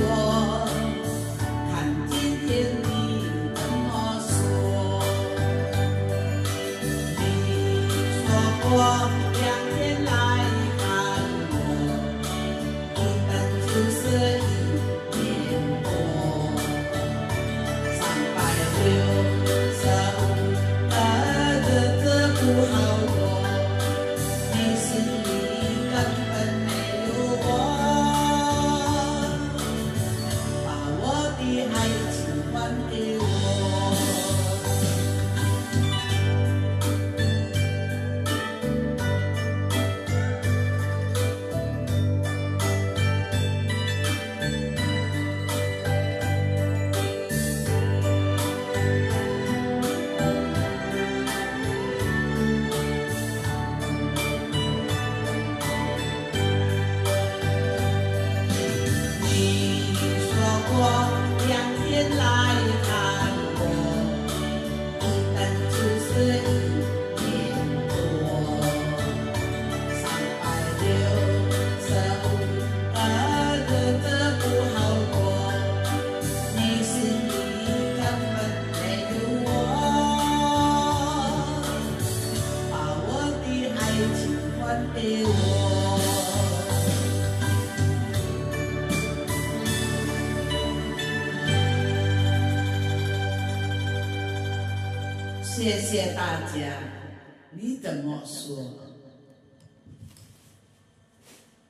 我，看今天你怎么说？你说过2天来看我，一等就是1年多，365的日子不好过，你心里根本没有我，把我的爱情还给我。你说过2天来看我，一等就是1年多，365的日子不好过，你心里根本没有我，把我的爱情还给我。谢谢大家，你怎么说？